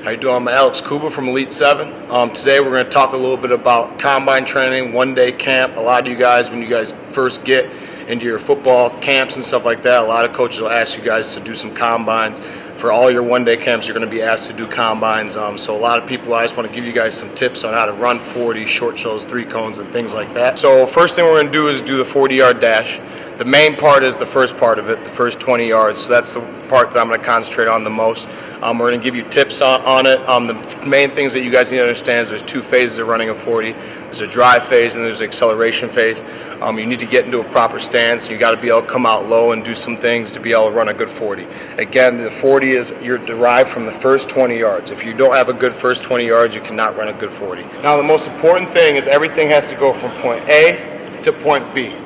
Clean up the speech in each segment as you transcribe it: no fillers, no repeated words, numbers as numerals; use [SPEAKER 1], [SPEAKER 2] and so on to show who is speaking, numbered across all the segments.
[SPEAKER 1] How you doing? I'm Alex Kube from Elite 7. Today we're going to talk a little bit about combine training, one-day camp. A lot of you guys, when you guys first get into your football camps and stuff like that, a lot of coaches will ask you guys to do some combines. For all your one-day camps, you're going to be asked to do combines. So a lot of people, I just want to give you guys some tips on how to run 40, short shows, 3 cones, and things like that. So first thing we're going to do is do the 40-yard dash. The main part is the first part of it, the first 20 yards. So that's the part that I'm going to concentrate on the most. We're going to give you tips on it. The main things that you guys need to understand is there's 2 phases of running a 40. There's a drive phase and there's an acceleration phase. You need to get into a proper stance. You got to be able to come out low and do some things to be able to run a good 40. Again, the 40 is you're derived from the first 20 yards. If you don't have a good first 20 yards, you cannot run a good 40. Now, the most important thing is everything has to go from point A to point B.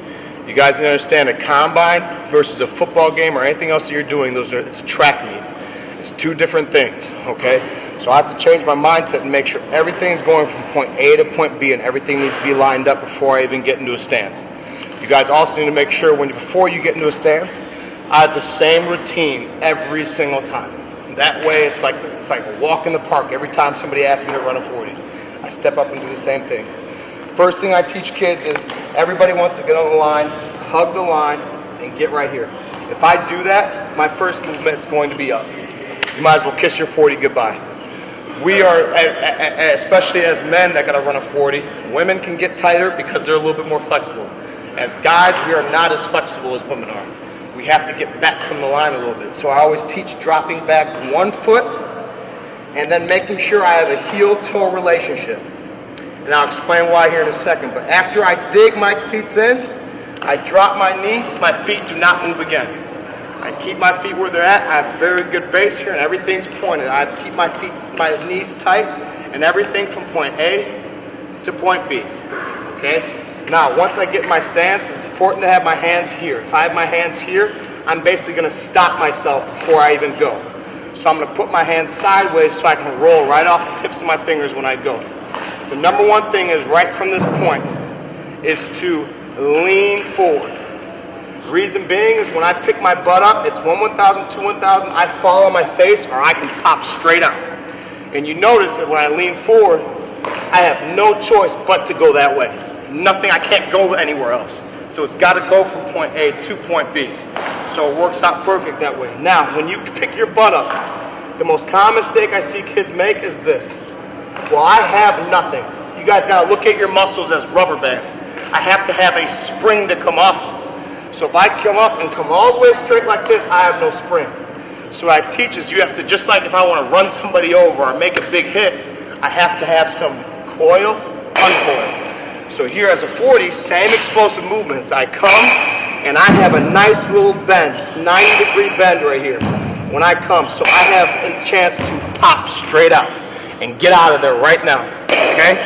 [SPEAKER 1] You guys need to understand a combine versus a football game or anything else that you're doing, it's a track meet. It's 2 different things, okay? So I have to change my mindset and make sure everything's going from point A to point B and everything needs to be lined up before I even get into a stance. You guys also need to make sure before you get into a stance, I have the same routine every single time. That way it's like a walk in the park. Every time somebody asks me to run a 40, I step up and do the same thing. First thing I teach kids is everybody wants to get on the line, hug the line, and get right here. If I do that, my first movement is going to be up. You might as well kiss your 40 goodbye. We are, especially as men that got to run a 40, women can get tighter because they're a little bit more flexible. As guys, we are not as flexible as women are. We have to get back from the line a little bit. So I always teach dropping back 1 foot and then making sure I have a heel-toe relationship. And I'll explain why here in a second. But after I dig my cleats in, I drop my knee, my feet do not move again. I keep my feet where they're at. I have very good base here and everything's pointed. I keep my knees tight and everything from point A to point B, okay? Now, once I get my stance, it's important to have my hands here. If I have my hands here, I'm basically gonna stop myself before I even go. So I'm gonna put my hands sideways so I can roll right off the tips of my fingers when I go. The number 1 thing is right from this point is to lean forward. Reason being is when I pick my butt up, it's 1-1000, 2-1000, I fall on my face or I can pop straight out. And you notice that when I lean forward, I have no choice but to go that way. I can't go anywhere else. So it's got to go from point A to point B. So it works out perfect that way. Now, when you pick your butt up, the most common mistake I see kids make is this. Well, I have nothing. You guys got to look at your muscles as rubber bands. I have to have a spring to come off of. So if I come up and come all the way straight like this, I have no spring. So what I teach is you have to, just like if I want to run somebody over or make a big hit, I have to have some coil, uncoil. So here as a 40, same explosive movements. I come and I have a nice little bend, 90-degree bend right here when I come. So I have a chance to pop straight out and get out of there right now, okay?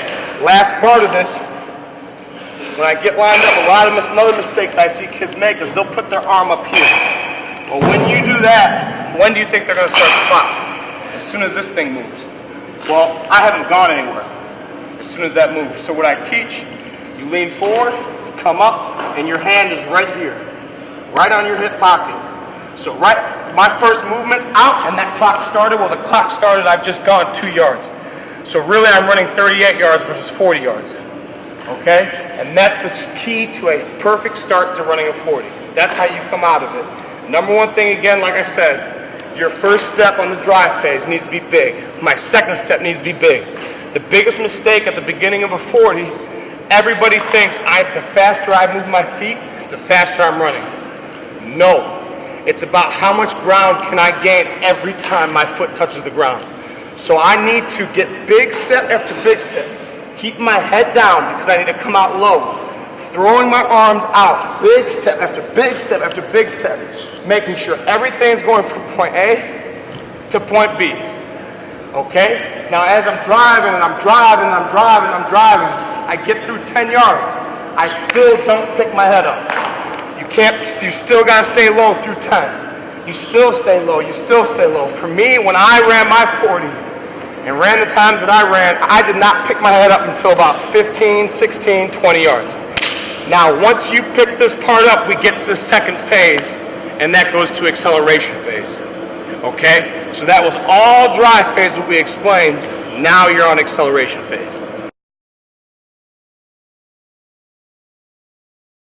[SPEAKER 1] Last part of this, when I get lined up, another mistake that I see kids make is they'll put their arm up here. Well, when you do that, when do you think they're going to start to pop? As soon as this thing moves. Well, I haven't gone anywhere as soon as that moves. So what I teach, you lean forward, come up, and your hand is right here, right on your hip pocket. So my first movement's out, and that clock started. Well, the clock started, I've just gone 2 yards. So really, I'm running 38 yards versus 40 yards. Okay? And that's the key to a perfect start to running a 40. That's how you come out of it. Number 1 thing, again, like I said, your first step on the drive phase needs to be big. My second step needs to be big. The biggest mistake at the beginning of a 40, everybody thinks the faster I move my feet, the faster I'm running. No. It's about how much ground can I gain every time my foot touches the ground. So I need to get big step after big step. Keep my head down because I need to come out low. Throwing my arms out, big step after big step after big step. Making sure everything's going from point A to point B. Okay? Now as I'm driving and I'm driving and I'm driving and I'm driving, I get through 10 yards. I still don't pick my head up. You still gotta stay low through 10. You still stay low, you still stay low. For me, when I ran my 40, and ran the times that I ran, I did not pick my head up until about 15, 16, 20 yards. Now, once you pick this part up, we get to the second phase, and that goes to acceleration phase, okay? So that was all drive phase what we explained. Now you're on acceleration phase.